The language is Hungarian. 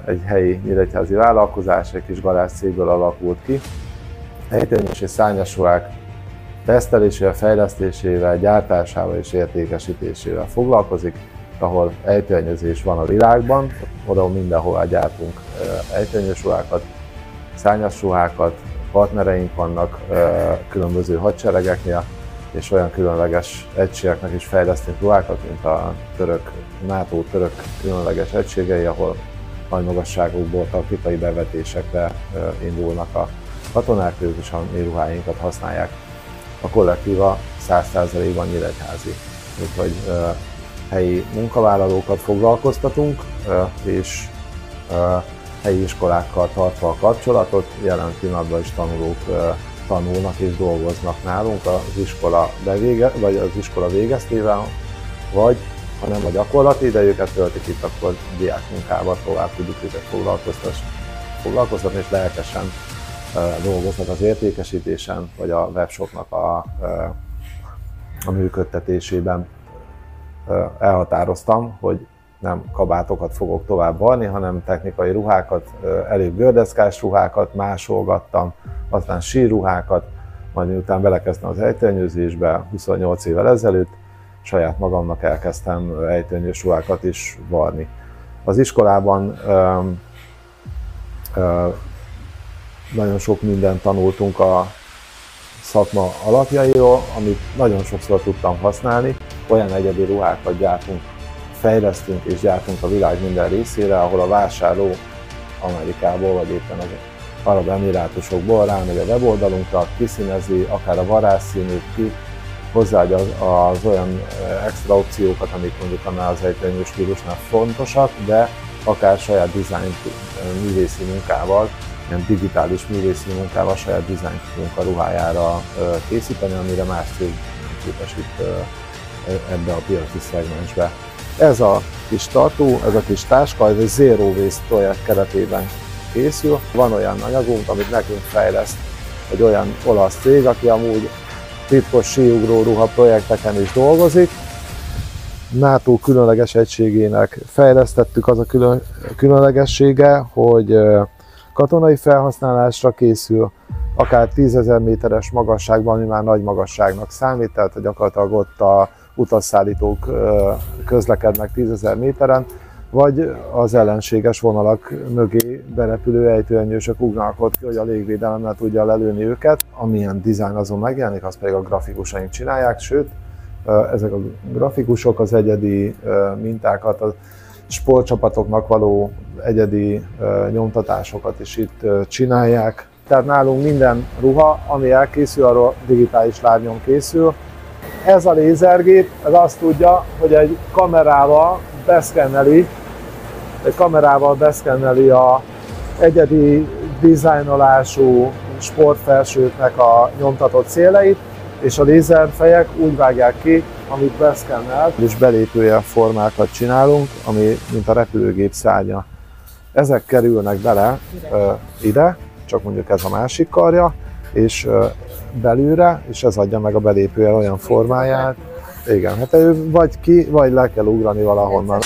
egy helyi nyíregyházi vállalkozás, egy kis garázscégből alakult ki. Ejtőernyős és szárnyas ruhák tesztelésével, fejlesztésével, gyártásával és értékesítésével foglalkozik, ahol ejtőernyőzés van a világban, oda mindenhol gyártunk ejtőernyős ruhákat, szárnyas ruhákat, partnereink vannak különböző hadseregeknél, és olyan különleges egységeknek is fejlesztünk ruhákat, mint a NATO török különleges egységei, ahol nagy magasságokból taktikai bevetésekre indulnak a katonák, ők is a mi ruháinkat használják. A kollektíva 100%-ban nyíregyházi, úgyhogy helyi munkavállalókat foglalkoztatunk, és helyi iskolákkal tartva a kapcsolatot, jelen pillanatban is tanulók tanulnak és dolgoznak nálunk az iskola végeztével, vagy ha nem a gyakorlati idejüket töltik itt, akkor diákmunkával tovább tudjuk őket foglalkoztatni, és lelkesen dolgoznak az értékesítésen, vagy a webshopnak a működtetésében. Elhatároztam, hogy nem kabátokat fogok tovább varni, hanem technikai ruhákat, elég gördeszkás ruhákat másolgattam, aztán sírruhákat, majd miután belekezdtem az ejtőernyőzésbe 28 évvel ezelőtt, saját magamnak elkezdtem ejtőernyős ruhákat is varni. Az iskolában nagyon sok mindent tanultunk a szakma alapjairól, amit nagyon sokszor tudtam használni. Olyan egyedi ruhákat gyártunk, fejlesztünk és gyártunk a világ minden részére, ahol a vásárló Amerikából vagy éppen az Arab Emirátusokból rámegy a weboldalunkra, kiszínezi, akár a varázsszínűt ki, hozzáadja az olyan extra opciókat, amik mondjuk annál az ejtőernyős stílusnál fontosak, de akár saját dizájn művészi munkával, ilyen digitális művészi munkával saját dizájnt tudunk a ruhájára készíteni, amire más cég képes itt ebbe a piaci szegmensbe. Ez a kis tartó, ez a kis táska, ez egy Zero Waste projekt keretében készül. Van olyan anyagunk, amit nekünk fejleszt egy olyan olasz cég, aki amúgy titkos síugró ruha projekteken is dolgozik. NATO különleges egységének fejlesztettük, az a különlegessége, hogy katonai felhasználásra készül, akár 10 000 méteres magasságban, ami már nagy magasságnak számít, tehát gyakorlatilag ott a utasszállítók közlekednek 10 000 méteren, vagy az ellenséges vonalak mögé berepülő ejtőernyősök ugranak ott ki, hogy a légvédelemmel tudja lelőni őket. Amilyen dizájn azon megjelenik, azt pedig a grafikusaink csinálják, sőt, ezek a grafikusok az egyedi mintákat, a sportcsapatoknak való egyedi nyomtatásokat is itt csinálják. Tehát nálunk minden ruha, ami elkészül, arról digitális lábnyom készül. Ez a lézergép, ez azt tudja, hogy egy kamerával beszkenneli a egyedi dizájnolású sportfelsőknek a nyomtatott széleit, és a lézerfejek úgy vágják ki, amit beszkennel, és belépője formákat csinálunk, ami mint a repülőgép szárnya. Ezek kerülnek bele ide, csak mondjuk ez a másik karja, és belülre, és ez adja meg a belépője olyan formáját. Igen, hát ő vagy ki, vagy le kell ugrani valahonnan.